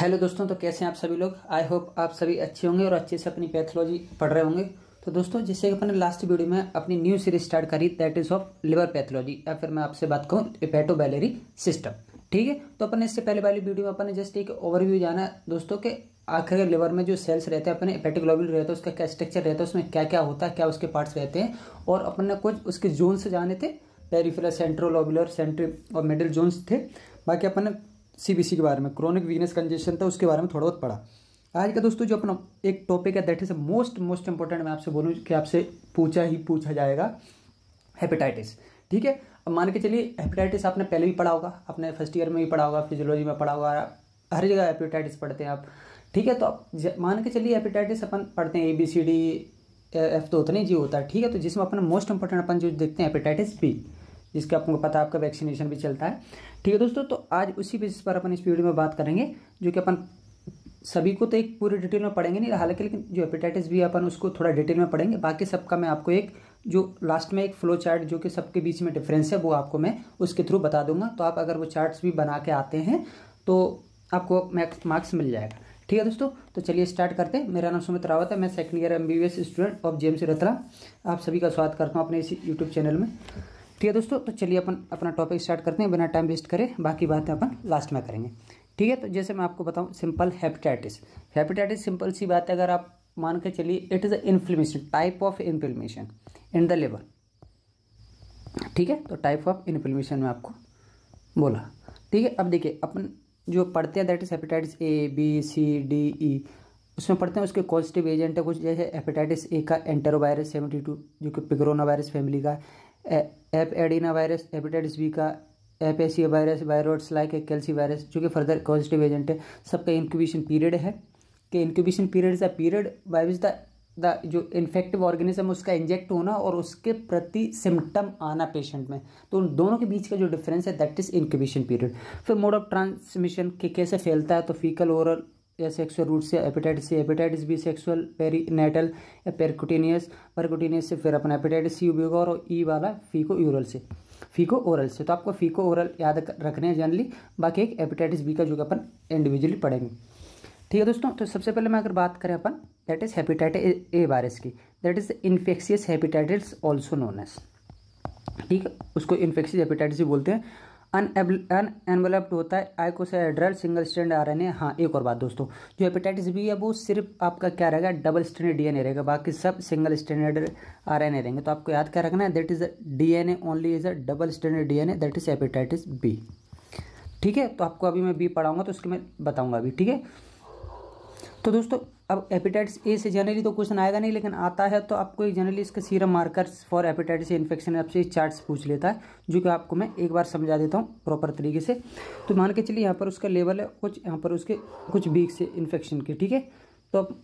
Hello दोस्तों, तो कैसे हैं आप सभी लोग। आई होप आप सभी अच्छे होंगे और अच्छे से अपनी पैथोलॉजी पढ़ रहे होंगे। तो दोस्तों, जैसे कि अपने लास्ट वीडियो में अपनी न्यू सीरीज स्टार्ट करी, that is of liver pathology, या फिर मैं आपसे बात कहूँ हेपेटोबाइलियरी सिस्टम। ठीक है, तो अपने इससे पहले वाली वीडियो में अपने जस्ट एक ओवरव्यू जाना दोस्तों के आखिर लिवर में जो सेल्स रहते हैं, अपने हेपेटिक ग्लोब्यूल रहता है, उसका क्या स्ट्रक्चर रहता है, उसमें क्या क्या होता है, क्या उसके पार्ट्स रहते हैं, और अपन ने कुछ उसके जोन्स जाने थे, पेरिफेरल, सेंट्रोलोब्यूलर, सेंट्री और मिडिल जोन्स थे। बाकी अपन ने सीबीसी के बारे में, क्रोनिक वीनस कंजेशन था, उसके बारे में थोड़ा बहुत पढ़ा। आज का दोस्तों जो अपना एक टॉपिक है, दैट इज मोस्ट इंपॉर्टेंट, मैं आपसे बोलूँ कि आपसे पूछा जाएगा, हेपेटाइटिस। ठीक है, अब मान के चलिए हेपेटाइटिस आपने पहले भी पढ़ा होगा, आपने फर्स्ट ईयर में भी पढ़ा होगा, फिजियोलॉजी में पढ़ा होगा, हर जगह हेपेटाइटिस पढ़ते हैं आप। ठीक है, तो आप मान के चलिए हेपेटाइटिस अपन पढ़ते हैं ABCD F तो उतना ही जी होता है। ठीक है, तो जिसमें अपन मोस्ट इंपॉर्टेंट अपन जो देखते हैं हेपेटाइटिस B, जिसका आपको पता है आपका वैक्सीनेशन भी चलता है। ठीक है दोस्तों, तो आज उसी बेसिस पर अपन इस वीडियो में बात करेंगे, जो कि अपन सभी को तो एक पूरी डिटेल में पढ़ेंगे नहीं, हालांकि लेकिन जो हेपेटाइटिस बी अपन उसको थोड़ा डिटेल में पढ़ेंगे। बाकी सबका मैं आपको एक जो लास्ट में एक फ्लो चार्ट जो कि सबके बीच में डिफरेंस है, वो आपको मैं उसके थ्रू बता दूंगा। तो आप अगर वो चार्ट्स भी बना के आते हैं तो आपको मार्क्स मिल जाएगा। ठीक है दोस्तों, तो चलिए स्टार्ट करते हैं। मेरा नाम सुमित रावत है, मैं second year MBBS student of JMC रतला। आप सभी का स्वागत करता हूँ अपने इसी यूट्यूब चैनल में। ठीक है दोस्तों, तो चलिए अपन अपना टॉपिक स्टार्ट करते हैं बिना टाइम वेस्ट करें, बाकी बातें अपन लास्ट में करेंगे। ठीक है, तो जैसे मैं आपको बताऊं, सिंपल हेपेटाइटिस सिंपल सी बात है। अगर आप मान के चलिए, it is a inflammation, type of inflammation in the liver. ठीक है, तो टाइप ऑफ इन्फ्लेमेशन में आपको बोला। ठीक है, अब देखिए अपन जो पढ़ते हैं that is hepatitis A B C D E, उसमें पढ़ते हैं उसके कॉजेटिव एजेंट है कुछ, जैसे हेपेटाइटिस A का एंटेरोवायरस 72 जो कि पिगरोना वायरस फैमिली का, एप एडिना वायरस, हेपेटाइटिस B का एपेसिया वायरस, वायरोड्स लाइक कैल्सी वायरस, जो कि फर्दर पॉजिटिव एजेंट है। सबका इंक्यूबेशन पीरियड है कि incubation period is the period by which the जो इन्फेक्टिव ऑर्गेनिज्म उसका इंजेक्ट होना और उसके प्रति सिम्टम आना पेशेंट में, तो उन दोनों के बीच का जो डिफरेंस है दैट इज इंक्यूबेशन पीरियड। फिर मोड ऑफ ट्रांसमिशन के कैसे फैलता है, तो फीकल, ओरल या सेक्सुअल रूट से हेपेटाइटिस B सेक्सुअल, पेरीनेटल या परकुटेनियस से, फिर अपना हेपेटाइटिस C यूबिका और E वाला फीको ओरल से। तो आपको फीको ओरल याद रखने हैं जनरली। बाकी एक हेपेटाइटिस B का जो कि अपन इंडिविजुअली पढ़ेंगे। ठीक है दोस्तों, तो सबसे पहले मैं अगर बात करें अपन that is hepatitis A virus की, that is infectious hepatitis also known as. ठीक है, उसको इन्फेक्शियस हेपेटाइटिस भी बोलते हैं। अनएनवेलप्ड होता है आइकोसाहेड्रल सिंगल स्ट्रैंड RNA। हाँ, एक और बात दोस्तों, जो हेपेटाइटिस B है वो सिर्फ आपका क्या रहेगा, डबल स्ट्रैंडेड DNA रहेगा, बाकी सब सिंगल स्ट्रैंडेड RNA रहेंगे। तो आपको याद क्या रखना है, that is DNA only is a double stranded DNA, that is hepatitis B। ठीक है, तो आपको अभी मैं B पढ़ाऊंगा तो उसके मैं बताऊंगा अभी। ठीक है, तो दोस्तों अब हेपेटाइटिस A से जनरली तो क्वेश्चन आएगा नहीं, लेकिन आता है तो आपको एक जनरली इसका serum markers for hepatitis infection आपसे चार्ट्स पूछ लेता है, जो कि आपको मैं एक बार समझा देता हूँ प्रॉपर तरीके से। तो मान के चलिए यहाँ पर उसका लेवल है कुछ, यहाँ पर उसके कुछ वीक से इन्फेक्शन के। ठीक है, तो अब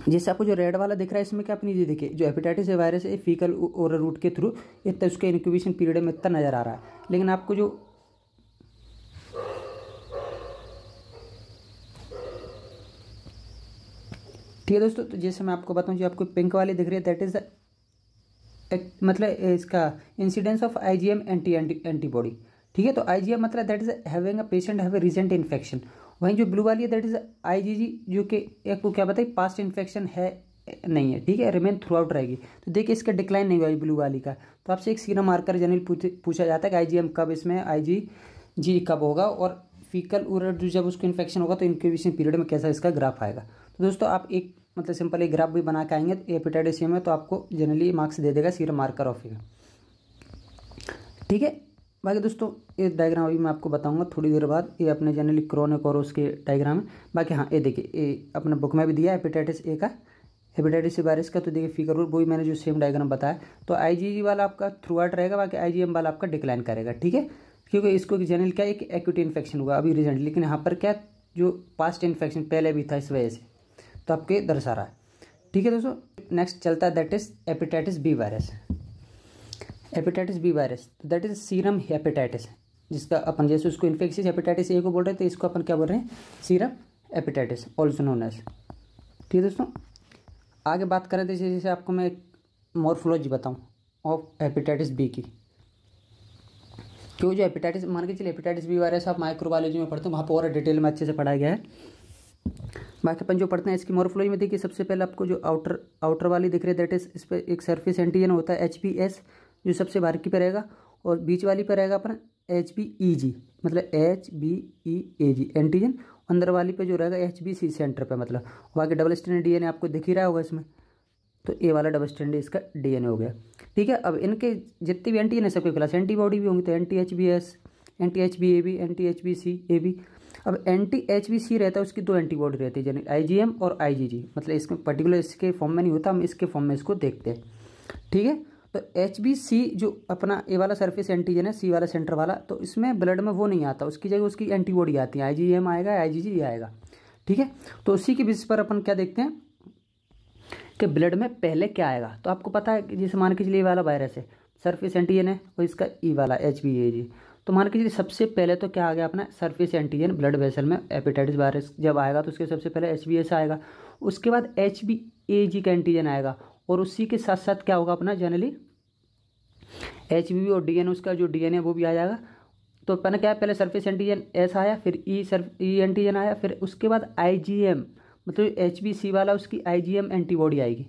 जैसे आपको जो रेड वाला दिख रहा है, इसमें क्या अपनी देखिए, जो हेपेटाइटिस A वायरस है फीकल ओरल रूट के थ्रू इतना उसके इंक्यूबेशन पीरियड में इतना नजर आ रहा है, लेकिन आपको जो ठीक है दोस्तों, तो जैसे मैं आपको बताऊं, जो आपको पिंक वाली दिख रही है दैट इज मतलब इसका इंसिडेंस ऑफ IgM एंटीबॉडी। ठीक है, तो IgM मतलब that is having a patient have a recent infection. वहीं जो ब्लू वाली है दैट इज IgG, जो कि आपको क्या बताइए पास्ट इन्फेक्शन है नहीं है। ठीक है, रिमेन थ्रू आउट रहेगी। तो देखिए इसका डिक्लाइन नहीं हुआ ब्लू वाली का। तो आपसे एक सीरम मार्कर जनरली पूछा जाता है कि IgM कब, इसमें IgG कब होगा, और फीकल ओरल जब उसको इन्फेक्शन होगा तो इंक्यूबेशन पीरियड में कैसा इसका ग्राफ आएगा। तो दोस्तों आप एक मतलब सिंपल एक ग्राफ भी बना के आएंगे हेपेटाइटिस C में, तो आपको जनरली मार्क्स दे देगा सीरम मार्कर ऑफ फिगर। ठीक है, बाकी दोस्तों ये डायग्राम अभी मैं आपको बताऊंगा थोड़ी देर बाद, ये अपने जनरली क्रोनिक और उसके डायग्राम है। बाकी हाँ, ये देखिए ये अपने बुक में भी दिया है हेपेटाइटिस A का, हेपेटाइटिस C वायरस का। तो देखिए फिगर रूट वही मैंने जो सेम डायग्राम बताया, तो IgG वाला आपका थ्रू आउट रहेगा, बाकी IgM वाला आपका डिक्लाइन करेगा। ठीक है, क्योंकि इसको जनरल क्या एक एक्यूट इन्फेक्शन हुआ अभी रिसेंट, लेकिन यहाँ पर क्या जो पास्ट इन्फेक्शन पहले भी था इस वजह से, तो आपके दर्शा रहा है। ठीक है दोस्तों, नेक्स्ट चलता है that is hepatitis B virus. Hepatitis B virus तो दैट इज सीरम हेपेटाइटिस, जिसका अपन जैसे उसको इन्फेक्शियस हेपेटाइटिस A को बोल रहे थे, इसको अपन क्या बोल रहे हैं, serum hepatitis also known as. ठीक है दोस्तों, आगे बात करें तो जैसे आपको मैं मॉर्फोलॉजी बताऊँ ऑफ हेपेटाइटिस B की। क्यों जो हेपेटाइटिस मान के चलिए हेपेटाइटिस बी वायरस आप माइक्रोबायोलॉजी में पढ़ते हो, वहाँ पर और डिटेल में अच्छे से पढ़ाया गया है। बाकी अपन जो पढ़ते हैं इसकी मॉर्फोलॉजी में देखिए, सबसे पहले आपको जो आउटर वाली दिख रही है दैट इज इस पर एक सरफेस एंटीजन होता है HBS जो सबसे बारीकी पे रहेगा, और बीच वाली पे रहेगा अपना HBEG मतलब HBEAG एंटीजन, अंदर वाली पे जो रहेगा HBC सेंटर पे मतलब। बाकी डबल स्ट्रैंड DNA आपको दिख ही रहा होगा इसमें, तो ए वाला डबल स्ट्रैंड इसका DNA हो गया। ठीक है, अब इनके जितने भी एंटीजन है सबके क्लास एंटीबॉडी भी होंगी, तो anti-HBS, anti-HBAB, anti-HBCAB। अब anti-HBC रहता है, उसकी दो एंटीबॉडी रहती है, यानी IgM और IgG, मतलब इसमें पर्टिकुलर इसके फॉर्म में नहीं होता, हम इसके फॉर्म में इसको देखते हैं। ठीक है, तो HBC जो अपना ए वाला सरफेस एंटीजन है, सी वाला सेंटर वाला, तो इसमें ब्लड में वो नहीं आता, उसकी जगह उसकी एंटीबॉडी आती है, IgM आएगा, IgG आएगा। ठीक है, तो उसी के बेसिस पर अपन क्या देखते हैं कि ब्लड में पहले क्या आएगा। तो आपको पता है कि जैसे मान के चलिए ये वाला वायरस है, सरफेस एंटीजन है, और इसका ई वाला HBAG, तो मान के चलिए सबसे पहले तो क्या आ गया अपना सरफेस एंटीजन ब्लड वेसल में। हेपेटाइटिस वायरस जब आएगा तो उसके सबसे पहले HBS आएगा, उसके बाद HBAG का एंटीजन आएगा, और उसी के साथ साथ क्या होगा अपना जनरली HBV और DNA, उसका जो DNA वो भी आ जाएगा। तो अपना क्या है, पहले सरफेस एंटीजन S आया, फिर ई एंटीजन आया, फिर उसके बाद IgM मतलब HBC वाला उसकी IgM एंटीबॉडी आएगी।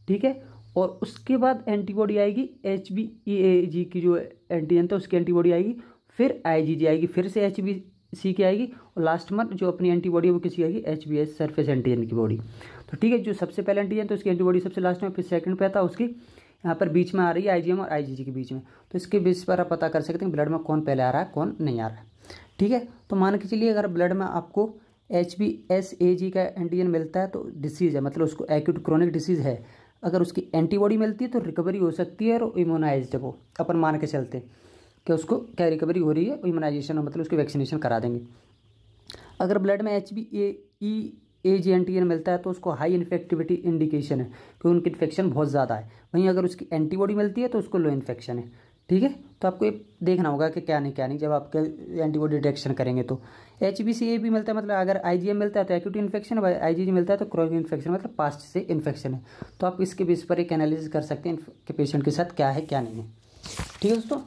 ठीक है, और उसके बाद एंटीबॉडी आएगी HBEAG की जो एंटीजन था उसकी एंटीबॉडी आएगी, फिर IgG आएगी, फिर से HBC की आएगी, और लास्ट में जो अपनी एंटीबॉडी है वो किसी आएगी HBS सरफेस एंटीजन की बॉडी। तो ठीक है, जो सबसे पहले एंटीजन तो उसकी एंटीबॉडी सबसे लास्ट में, फिर सेकंड पे आता उसकी यहाँ पर बीच में आ रही है IgM और IgG के बीच में। तो इसके बेस पर आप पता कर सकते हैं ब्लड में कौन पहले आ रहा है कौन नहीं आ रहा है। ठीक है, तो मान के चलिए अगर ब्लड में आपको HBsAg का एंटीजन मिलता है तो डिसीज़ है, मतलब उसको एक्यूट क्रोनिक डिसीज़ है। अगर उसकी एंटीबॉडी मिलती है तो रिकवरी हो सकती है, और इम्यूनाइज्ड है वो, अपन मान के चलते हैं कि उसको क्या रिकवरी हो रही है, इम्यूनाइजेशन मतलब उसकी वैक्सीनेशन करा देंगे। अगर ब्लड में HBeAg एंटीजन मिलता है तो उसको हाई इन्फेक्टिविटी इंडिकेशन है कि उनकी इन्फेक्शन बहुत ज़्यादा है। वहीं अगर उसकी एंटीबॉडी मिलती है तो उसको लो इन्फेक्शन है। ठीक है, तो आपको ये देखना होगा कि क्या नहीं जब आप एंटीबॉडी डिटेक्शन करेंगे। तो HBCAB मिलता है मतलब अगर IgM मिलता है तो एक्यूट इन्फेक्शन है, IgG मिलता है तो क्रोनिक इन्फेक्शन मतलब पास्ट से इन्फेक्शन है। तो आप इसके बेस पर एक एनालिसिस कर सकते हैं कि पेशेंट के साथ क्या है क्या नहीं है। ठीक है दोस्तों,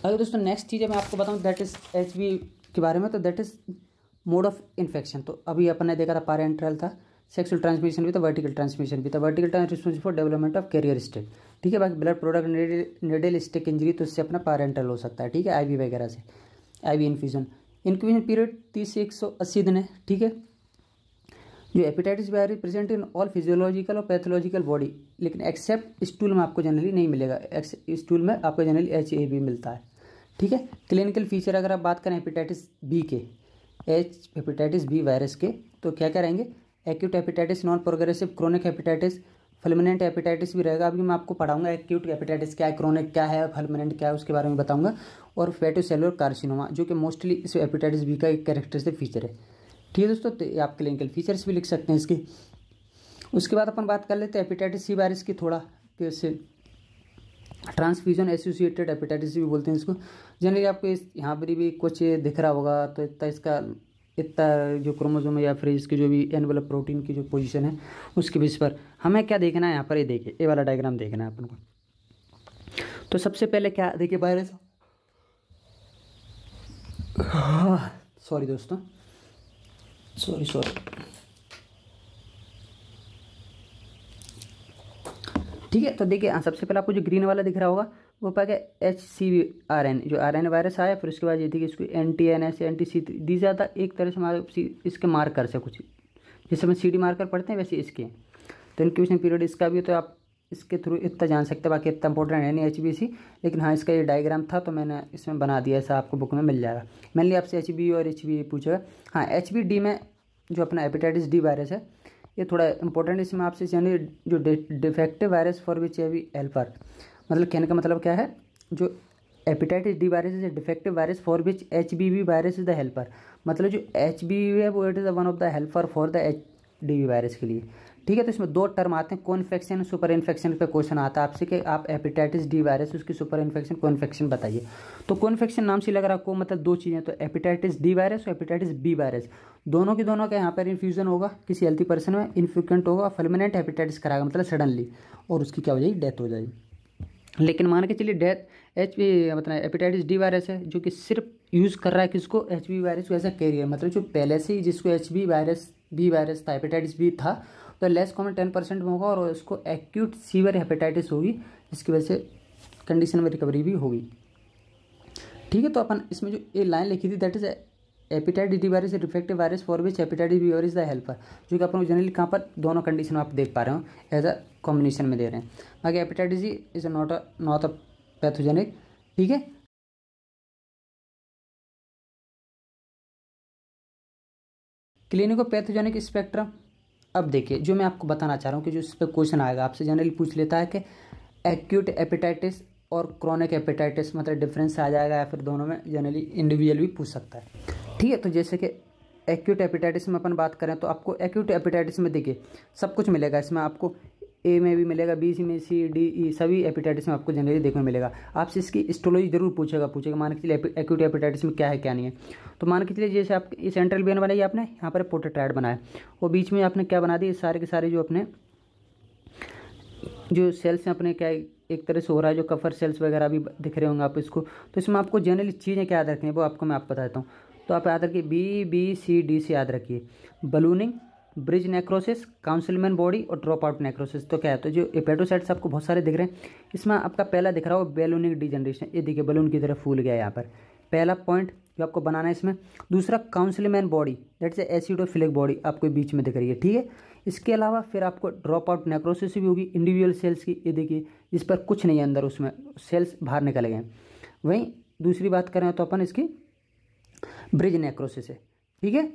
अगर दोस्तों नेक्स्ट चीज़ है मैं आपको बताऊँ दैट इज़ HB के बारे में, तो that is mode of infection. तो अभी अपन ने देखा था पैरेंटरल था, सेक्सुअल ट्रांसमिशन भी था, वर्टिकल ट्रांसमिशन भी था। Vertical transmission for development of carrier state. ठीक है, बाकी blood product needle stick injury तो उससे अपना पैरेंटल हो सकता है। ठीक है, IV वगैरह से, IV इन्फ्यूजन पीरियड 30 से 180 दिन है। ठीक है, जो hepatitis virus present in all physiological और पैथोलॉजिकल बॉडी, लेकिन एक्सेप्ट स्टूल में आपको जनरली नहीं मिलेगा, स्टूल में आपको जनरली HAB मिलता है। ठीक है, क्लिनिकल फीचर अगर आप बात करें हेपेटाइटिस बी के, हेपेटाइटिस बी वायरस के, तो क्या क्या रहेंगे, acute hepatitis, non progressive chronic hepatitis, fulminant hepatitis भी रहेगा। अभी मैं आपको पढ़ाऊंगा एक्यूट हेपेटाइटिस क्या है, क्रोनिक क्या है, फल्मिनेंट क्या है, उसके बारे में बताऊंगा। और फेटोसेलुलर कार्सिनोमा जो कि मोस्टली इस हेपेटाइटिस बी का एक कैरेक्टरिस्टिक फीचर है। ठीक है दोस्तों, तो आप क्लिनिकल फीचर्स भी लिख सकते हैं इसके। उसके बाद अपन बात कर लेते हैं हेपेटाइटिस सी वायरस की थोड़ा, कि उससे ट्रांसफ्यूजन एसोसिएटेड हेपेटाइटिस भी बोलते हैं इसको। जनरली आपको इस यहाँ पर भी कुछ दिख रहा होगा, तो इतना इसका इतना जो क्रोमोसोम या फिर इसकी जो भी एनवेलप प्रोटीन की जो पोजीशन है उसके बेस पर हमें क्या देखना है, यहाँ पर ये देखिए ये वाला डायग्राम देखना है अपन को। तो सबसे पहले क्या देखिए वायरस, सॉरी दोस्तों, सॉरी ठीक है, तो देखिए सबसे पहले आपको जो ग्रीन वाला दिख रहा होगा वो पाएगा HCV-RN, जो RN वायरस आया। फिर उसके बाद ये देखिए इसको NTNS, NTC3 दी जाता एक तरह से हमारे इसके मार्कर से कुछ, जैसे हम CD मार्कर पढ़ते हैं वैसे इसके। तो इंक्यूबेशन पीरियड इसका भी, तो आप इसके थ्रू इतना जान सकते हैं, बाकी इतना इंपॉर्टेंट है नहीं HBC, लेकिन हाँ इसका ये डायग्राम था तो मैंने इसमें बना दिया, ऐसा आपको बुक में मिल जाएगा। मेनली आपसे HB और HB पूछेगा। हाँ HBD में जो अपना हेपेटाइटिस डी वायरस है ये थोड़ा इंपॉर्टेंट, इसमें आपसे यानी जो defective virus for which heavy helper, मतलब कहने का मतलब क्या है, जो hepatitis D virus is defective virus for which HBV virus is the helper, मतलब जो HBV है वो it is one of the helper for the HDV virus के लिए। ठीक है, तो इसमें दो टर्म आते हैं, को इन्फेक्शन, सुपर इन्फेक्शन पे क्वेश्चन आता है आपसे कि आप हेपेटाइटिस डी वायरस उसकी सुपर इन्फेक्शन को इन्फेक्शन बताइए। तो को इन्फेक्शन नाम से लग रहा है, को मतलब दो चीज़ें, तो हेपेटाइटिस डी वायरस और हेपेटाइटिस बी वायरस दोनों के दोनों का यहाँ पर इन्फ्यूजन होगा किसी हेल्थी पर्सन में, इन्फ्रिक्वेंट होगा, फल्मिनेंट हेपेटाइटिस कराएगा मतलब सडनली, और उसकी क्या हो जाएगी, डेथ हो जाएगी। लेकिन मान के चलिए डेथ मतलब हेपेटाइटिस डी वायरस है जो कि सिर्फ यूज़ कर रहा है किसको, HB वायरस को एज अ कैरियर, मतलब जो पहले से ही जिसको HB वायरस बी वायरस था, हेपेटाइटिस बी था, तो लेस कॉमन 10% में होगा और उसको एक्यूट सीवियर हेपेटाइटिस होगी, जिसकी वजह से कंडीशन में रिकवरी भी होगी। ठीक है, तो अपन इसमें जो ये लाइन लिखी थी that is hepatitis D virus defective virus for which hepatitis B virus the helper, जो कि अपन जनरली कहाँ पर दोनों कंडीशन आप देख पा रहे हो एज अ कॉम्बिनेशन में दे रहे हैं। बाकी hepatitis D is not a pathogenic. ठीक है, क्लिनिको पैथोजेनिक स्पेक्ट्रम। अब देखिए जो मैं आपको बताना चाह रहा हूँ कि जो इस पर क्वेश्चन आएगा आपसे जनरली पूछ लेता है कि एक्यूट हेपेटाइटिस और क्रोनिक हेपेटाइटिस मतलब डिफरेंस आ जाएगा, या फिर दोनों में जनरली इंडिविजुअल भी पूछ सकता है। ठीक है, तो जैसे कि एक्यूट हेपेटाइटिस में अपन बात करें तो आपको एक्यूट हेपेटाइटिस में देखिए सब कुछ मिलेगा, इसमें आपको ए में भी मिलेगा, बी में, सी डी ई सभी हेपेटाइटिस में आपको जनरली देखने मिलेगा। आपसे इसकी हिस्टोलॉजी जरूर पूछेगा मान के चलिए एक्यूट हेपेटाइटिस में क्या है क्या नहीं है। तो मान के चलिए जैसे आप ये सेंट्रल वेन बनाई आपने, यहाँ पर पोर्ट्रेट्राइड बनाया और बीच में आपने क्या बना दी, सारे के सारे जो अपने जो सेल्स हैं अपने क्या एक तरह से हो रहा है, जो कफर सेल्स वगैरह भी दिख रहे होंगे आप इसको। तो इसमें आपको जनरली चीज़ें क्या याद रखनी है वो आपको मैं बताता हूँ। तो आप याद रखिए B से याद रखिए, बलूनिंग, ब्रिज नेक्रोसिस, काउंसिलमैन बॉडी और ड्रॉप आउट नेक्रोसिस। तो क्या है, तो जो हेपेटोसाइट्स आपको बहुत सारे दिख रहे हैं, इसमें आपका पहला दिख रहा हो बैलूनिक डिजनरेशन, ये देखिए बलून की तरह फूल गया यहाँ पर, पहला पॉइंट जो आपको बनाना है इसमें। दूसरा काउंसिलमैन बॉडी दैट्स एसिडोफिलिक बॉडी आपको बीच में दिख रही है। ठीक है, इसके अलावा फिर आपको ड्रॉप आउट नेक्रोसिस भी होगी इंडिविजुअल सेल्स की, ये देखिए इस पर कुछ नहीं है अंदर, उसमें सेल्स बाहर निकल गए। वहीं दूसरी बात करें तो अपन इसकी ब्रिज नेक्रोसिस है। ठीक है,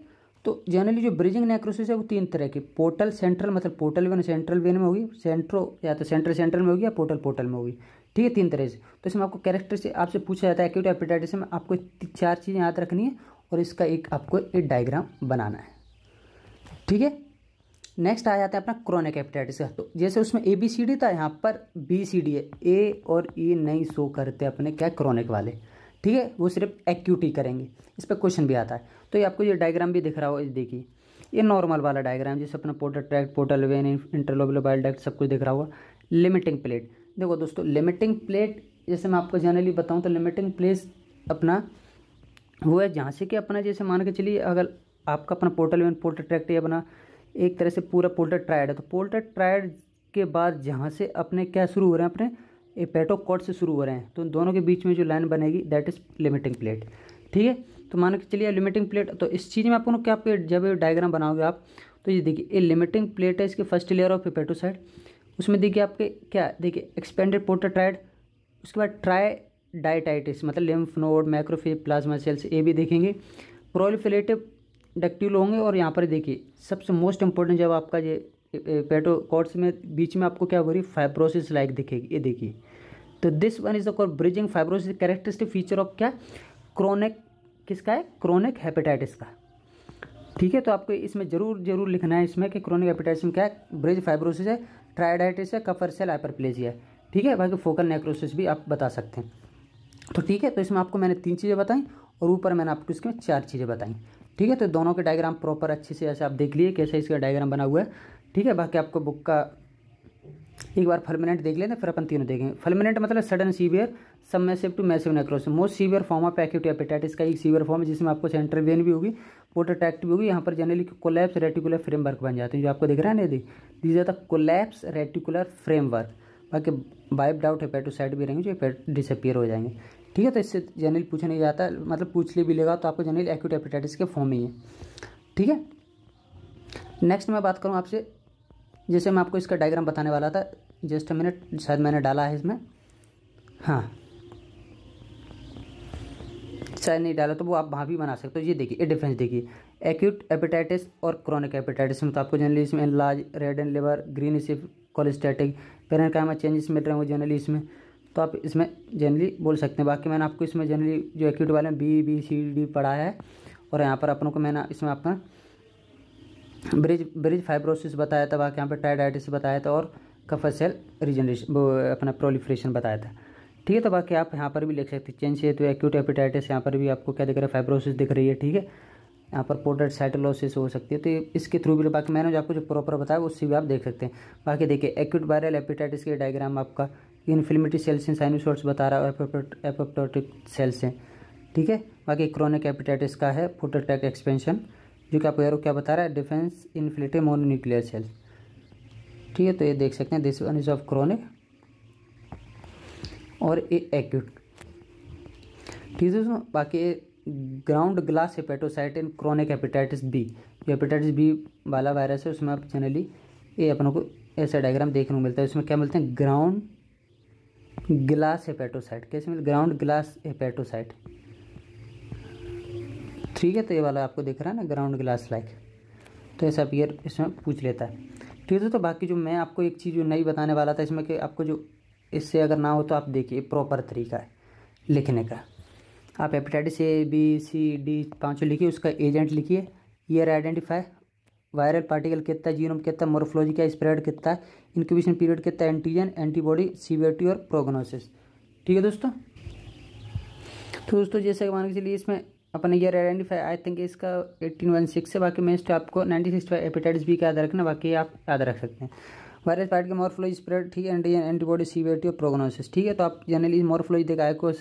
तो जनरली जो ब्रिजिंग नेक्रोसिस है वो 3 तरह की, पोर्टल सेंट्रल मतलब पोर्टल वेन सेंट्रल वेन में होगी, सेंट्रो या तो सेंट्रल में होगी या पोर्टल में होगी। ठीक है, 3 तरह से। तो इसमें आपको कैरेक्टर से आपसे पूछा जाता है एक्यूट हेपेटाइटिस में आपको 4 चीज़ें याद रखनी है और इसका आपको एक डायग्राम बनाना है। ठीक है, नेक्स्ट आ जाता है अपना क्रोनिक हेपेटाइटिस का। तो जैसे उसमें ABCD था, यहाँ पर BCD है, A और E नहीं शो करते अपने क्या क्रोनिक वाले। ठीक है, वो सिर्फ एक्यूट ही करेंगे, इस पर क्वेश्चन भी आता है। तो ये आपको ये डायग्राम भी दिख रहा हो, देखिए ये नॉर्मल वाला डायग्राम जैसे अपना portal tract, portal vein, interlobular bile duct सब कुछ दिख रहा होगा। लिमिटिंग प्लेट, देखो दोस्तों लिमिटिंग प्लेट जैसे मैं आपको जनरली बताऊँ तो लिमिटिंग प्लेस अपना वो है जहाँ से कि अपना जैसे मान के चलिए अगर आपका अपना पोर्टल वेन, पोर्टल ट्रैक्ट या अपना एक तरह से पूरा पोर्टल ट्रायड है, तो पोर्टल ट्रायड के बाद जहाँ से अपने क्या शुरू हो रहे हैं, अपने हेपेटोकॉर्ड से शुरू हो रहे हैं, तो दोनों के बीच में जो लाइन बनेगी दैट इज लिमिटिंग प्लेट। ठीक है, तो मान के चलिए लिमिटिंग प्लेट, तो इस चीज़ में आपको क्या जब डायग्राम बनाओगे आप तो ये देखिए ये लिमिटिंग प्लेट है, इसके फर्स्ट लेयर ऑफ हेपेटोसाइट, उसमें देखिए आपके क्या देखिए एक्सपेंडेड पोर्टल ट्रायड, उसके बाद ट्राई डाइटाइटिस मतलब lymph node, macrophage, plasma cells ये भी देखेंगे, प्रोलिफरेटिव डक्ट्यूल होंगे। और यहाँ पर देखिए सबसे मोस्ट इंपॉर्टेंट जब आपका ये हेपेटोकॉर्ड्स में बीच में आपको क्या हो रही फाइब्रोसिस लाइक दिखेगी, ये देखिए। तो this one is the called bridging fibrosis, characteristic feature of क्या क्रोनिक, किसका है क्रोनिक हेपेटाइटिस का। ठीक है, तो आपको इसमें जरूर लिखना है इसमें कि क्रोनिक हेपेटाइटिस में क्या है, ब्रिज फाइब्रोसिस है, ट्रायडाइटिस है, कफर सेल हाइपरप्लेजिया है। ठीक है, बाकी फोकल नेक्रोसिस भी आप बता सकते हैं। तो ठीक है, तो इसमें आपको मैंने 3 चीज़ें बताई और ऊपर मैंने आपको इसमें 4 चीज़ें बताई। ठीक है, तो दोनों के डायग्राम प्रॉपर अच्छे से ऐसे आप देख लिए कैसे इसका डायग्राम बना हुआ है। ठीक है, बाकी आपको बुक का एक बार फुलमिनेंट देख लेते, फिर अपन तीनों देखेंगे। फुलमिनेंट मतलब sudden severe submassive to massive necrosis, most severe form of acute hepatitis का एक सीवियर फॉर्म है जिसमें आपको सेंट्रल वेन भी होगी, पोर्टल ट्रैक्ट भी होगी। यहाँ पर जनरली कोलैप्स रेटिकुलर फ्रेमवर्क बन जाते हैं जो आपको दिख रहा है ना, these are the collapse reticular framework. बाकी वाइप्ड आउट हेपेटोसाइट भी रहेंगे जो डिसअपियर हो जाएंगे। ठीक है, तो इससे जनरली पूछा नहीं जाता, मतलब पूछ ले भी लेगा तो आपको जनरली एक्यूट हेपेटाइटिस के फॉर्म ही है। ठीक है, नेक्स्ट मैं बात करूँ आपसे, जैसे मैं आपको इसका डायग्राम बताने वाला था, जस्ट अ मिनट, शायद मैंने डाला है इसमें, हाँ शायद नहीं डाला, तो वो आप वहाँ भी बना सकते हो। ये देखिए ये डिफरेंस देखिए, एक्यूट हेपेटाइटिस और क्रोनिक हेपेटाइटिस में तो आपको जनरली इसमें large red and liver, green सिफ, कोलेस्टेटिक, पेरेन्काइमा चेंजेस मिल रहे हैं जनरली इसमें, तो आप इसमें जनरली बोल सकते हैं। बाकी मैंने आपको इसमें जनरली जो एक्यूट वाले BCD पढ़ा है, और यहाँ पर अपनों को मैंने इसमें आपका ब्रिज फाइब्रोसिस बताया था, बाकी यहाँ पर टाइडाइटिस बताया था और कफर सेल रीजनरेशन वो अपना प्रोलिफरेशन बताया था। ठीक है, तो बाकी आप यहाँ पर भी लिख सकते हैं चेंज है, तो एक्यूट हेपेटाइटिस यहाँ पर भी आपको क्या दिख रहा है, फाइब्रोसिस दिख रही है। ठीक है, यहाँ पर पोर्टल साइटोलोसिस हो सकती है, तो इसके थ्रू भी बाकी मैंने जो आपको जो प्रॉपर बताया उससे भी आप देख सकते हैं। बाकी देखिए एक्यूट वायरल हेपेटाइटिस के डायग्राम आपका इन्फ्लेमेटरी सेल्स हैं, साइनोसॉइड्स बता रहा है, एपोप्टोटिक सेल्स हैं, ठीक है। बाकी क्रोनिक हेपेटाइटिस का है फोटोटैक एक्सपेंशन, जो कि आपको क्या बता रहा है, डिफेंस इन्फ्लेमेटरी मोनोन्यूक्लियर सेल्स, ठीक है। तो ये देख सकते हैं, this one is of chronic और ये एक्यूट, ठीक है दोस्तों। बाकी ground glass hepatocyte in chronic hepatitis B, जो हेपेटाइटिस बी वाला वायरस है उसमें आप जनरली ये अपनों को ऐसा डायग्राम देखने को मिलता है। उसमें क्या मिलते हैं, ग्राउंड ग्लास हेपेटोसाइट, कैसे मिलते, ग्राउंड ग्लास हेपेटोसाइट, ठीक है। तो ये वाला आपको दिख रहा है ना, ग्राउंड ग्लास लाइक, तो ऐसा अपीयर इसमें पूछ लेता है, ठीक है। तो बाकी जो मैं आपको एक चीज़ जो नई बताने वाला था इसमें कि आपको जो इससे अगर ना हो तो आप देखिए प्रॉपर तरीका है लिखने का। आप hepatitis A B C D पाँचों लिखिए, उसका एजेंट लिखिए, ईयर आइडेंटिफाई, वायरल पार्टिकल कितना, जीनोम कितना, मोर्फोलॉजी क्या, स्प्रेड कितना, इंक्यूबेशन पीरियड कितना, एंटीजन, एंटीबॉडी, सीवियरिटी और प्रोग्नोसिस, ठीक है दोस्तों। तो दोस्तों जैसे मान के चलिए इसमें अपन ईयर आइडेंटिफाई आई थिंक इसका 1816 से, बाकी मैं इसको आपको 1965 हेपेटाइटिस बी का याद रखना, बाकी आप याद रख सकते हैं। वायरस पार्टिकल मोर्फोलॉजी स्प्रेड, ठीक है, एंटीजन, एंटीबॉडी, सीवियरिटी और प्रोग्नोसिस, ठीक है। तो आप जनरली मोर्फोलॉजी देखा है को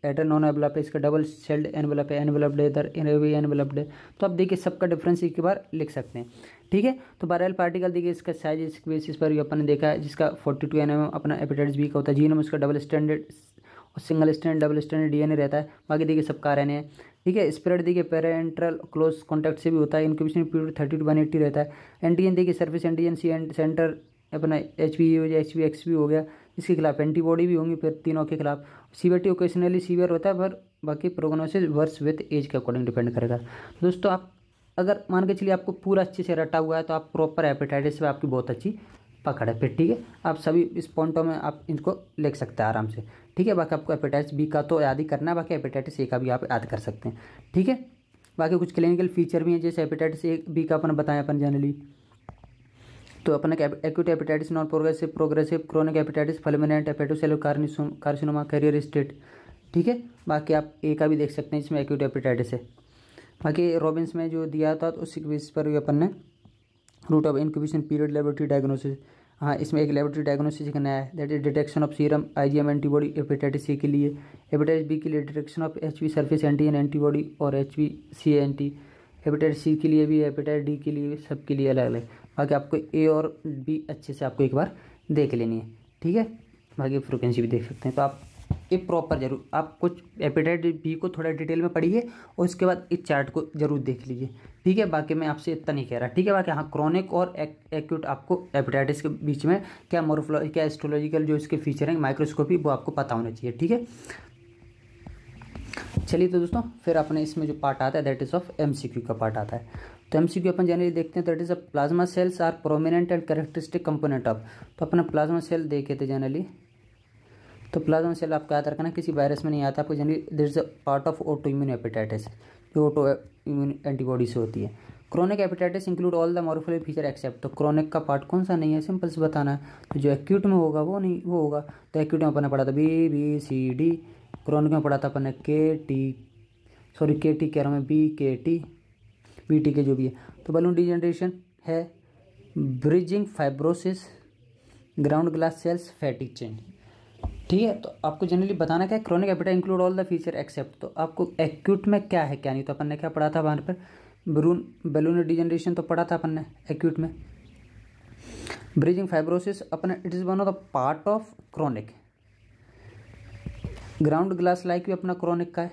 एडर नॉन एनवेलप है, इसका डबल शेल्ड एनवेलप है, एनवेलप्ड है, इधर एनवेलप्ड है, तो आप देखिए सबका डिफरेंस एक बार लिख सकते हैं, ठीक है। तो वायरल पार्टिकल देखिए इसका साइज इस बेसिस पर अपन ने देखा है, जिसका 42 nm अपना हेपेटाइटिस बी का होता है, जीनोम उसका डबल स्टैंडर्ड और single stand double standard DNA रहता है, बाकी देखिए सबका आरएनए है, ठीक है। स्प्रेड देखिए पेरेंट्रल क्लोज कॉन्टैक्ट से भी होता है, इंक्यूबेशन पीरियड 30 to 180 रहता है। एंटीजन देखिए सर्फेस एंटीजन, सी सेंटर अपना HBE हो जाए, HBXB हो गया, इसके खिलाफ एंटीबॉडी भी होंगी फिर तीनों के खिलाफ। सीवियरिटी ओकेशनली सीवियर होता है, पर बाकी प्रोग्नोसिस वर्स विथ एज के अकॉर्डिंग डिपेंड करेगा। दोस्तों आप अगर मान के चलिए आपको पूरा अच्छे से रटा हुआ है तो आप प्रॉपर हेपेटाइटिस में आपकी बहुत अच्छी पकड़ है फिर, ठीक है। आप सभी इस पॉइंटों में आप इनको लिख सकते हैं आराम से, ठीक है। बाकी आपको हेपेटाइटिस बी का तो याद ही करना है, बाकी हेपेटाइटिस ए का भी आप याद कर सकते हैं, ठीक है। बाकी कुछ क्लिनिकल फीचर भी हैं, जैसे हेपेटाइटिस ए बी का अपन बताएं अपन जनरली, तो अपन acute hepatitis, non progressive, progressive, chronic hepatitis, fulminant hepatocellular carcinoma, carrier state, ठीक है। बाकी आप ए का भी देख सकते हैं, इसमें एक्यूट हेपेटाइटिस है। बाकी रॉबिन्स में जो दिया था तो उसी बेसिस पर भी अपन ने root of incubation period, laboratory diagnosis, हाँ इसमें एक लेबोरेटरी डायग्नोसिस एक नया है, that is detection of serum IgM antibody hepatitis C के लिए, हेपेटाइटिस बी के लिए detection of HB surface antigen antibody और HBC एंटी, हेपेटाइटिस सी के लिए भी, हेपेटाइटिस डी के लिए भी, सबके लिए अलग अलग। बाकी आपको ए और बी अच्छे से आपको एक बार देख लेनी है, ठीक है। बाकी फ्रिक्वेंसी भी देख सकते हैं, तो आप ये प्रॉपर जरूर आप कुछ हेपेटाइटिस बी को थोड़ा डिटेल में पढ़िए और उसके बाद इस चार्ट को जरूर देख लीजिए, ठीक है। बाकी मैं आपसे इतना नहीं कह रहा, ठीक है। बाकी हाँ क्रोनिक और एक्यूट आपको हेपेटाइटिस के बीच में क्या मोर्फोलॉजी क्या एस्ट्रोलॉजिकल जो इसके फीचर हैं माइक्रोस्कोपी वो आपको पता होना चाहिए, ठीक है। चलिए तो दोस्तों फिर अपने इसमें जो पार्ट आता है दैट इज ऑफ MCQ का पार्ट आता है। तो MCQ अपन जनरली देखते हैं, that is a plasma cells are prominent and characteristic component of, तो अपना प्लाज्मा सेल देखे थे जनरली, तो प्लाज्मा सेल आपको याद रखना किसी वायरस में नहीं आता आपको, generally this is a part of auto immune hepatitis, जो ऑटो इम्यून एंटीबॉडी से होती है। Chronic hepatitis include all the morphology feature except, तो क्रोनिक का पार्ट कौन सा नहीं है, सिंपल से बताना है। तो जो एक्यूट में होगा वो नहीं, वो होगा, तो एक्यूट में अपन ने पढ़ा था BBCD, क्रोनिक में पढ़ा था अपन ने KT कह रहा हूँ मैं, BKT BT के जो भी है। तो बलून डिजेनरेशन है, bridging fibrosis, ground glass cells, fatty change, ठीक है। तो आपको जनरली बताना क्या है, chronic hepatitis include all the feature except, तो आपको एक्यूट में क्या है क्या नहीं, तो अपन ने क्या पढ़ा था वहाँ पर, बलून डिजेनरेशन तो पढ़ा था अपन ने एक्यूट में, bridging fibrosis upon it is one of the part of chronic, ground glass like भी अपना क्रोनिक का है,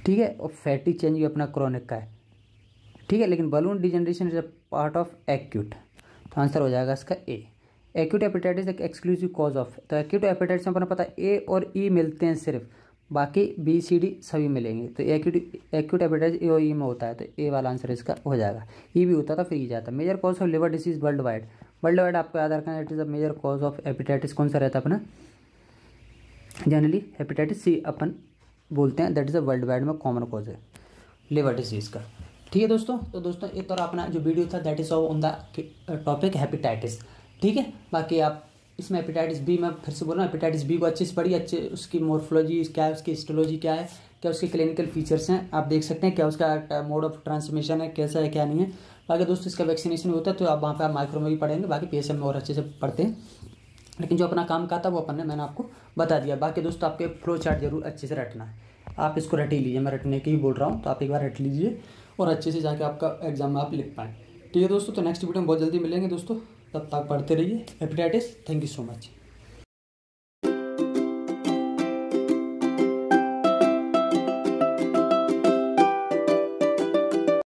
ठीक है, और फैटी चेंज भी अपना क्रोनिक का है, ठीक है। लेकिन balloon degeneration is a part of acute, तो आंसर हो जाएगा इसका ए। एक्यूट हेपेटाइटिस एक एक्सक्लूसिव कॉज ऑफ, तो एक्यूट हेपेटाइटिस में अपना पता है ए और ई मिलते हैं सिर्फ, बाकी BCD सभी मिलेंगे, तो एक्यूट हेपेटाइटिस ए और ई में होता है, तो ए वाला आंसर इसका हो जाएगा। ई भी होता था फिर ई जाता। Major cause of liver disease worldwide आपको याद रखना है, it is a major cause of hepatitis कौन सा रहता है अपना, जनरली हेपेटाइटिस सी अपन बोलते हैं, that is a world wide में कॉमन कॉज है लिवर डिसीज का, ठीक है दोस्तों। तो दोस्तों एक तरह अपना जो वीडियो था that is on the topic hepatitis, ठीक है। बाकी आप इसमें हेपेटाइटिस बी में फिर से बोल रहा हूँ, हेपेटाइटिस बी को अच्छे से पढ़िए, अच्छे उसकी मोर्फोलॉजी क्या है, उसकी हिस्टोलॉजी क्या है, क्या उसके क्लिनिकल फीचर्स हैं, आप देख सकते हैं क्या उसका मोड ऑफ ट्रांसमिशन है, कैसा है क्या नहीं है। बाकी दोस्तों इसका वैक्सीनेशन होता है तो आप वहाँ पे आप माइक्रो में भी पढ़ेंगे, बाकी PSM में और अच्छे से पढ़ते हैं, लेकिन जो अपना काम का था वो मैंने आपको बता दिया। बाकी दोस्तों आपके फ्लो चार्ट जरूर अच्छे से रटना है, आप इसको रट ही लीजिए, मैं रटने की ही बोल रहा हूँ, तो आप एक बार रट लीजिए और अच्छे से जाके आपका एग्जाम में आप लिख पाएँ। ठीक है दोस्तों, तो नेक्स्ट वीडियो में बहुत जल्दी मिलेंगे दोस्तों, तब तक पढ़ते रहिए। Hepatitis, thank you so much.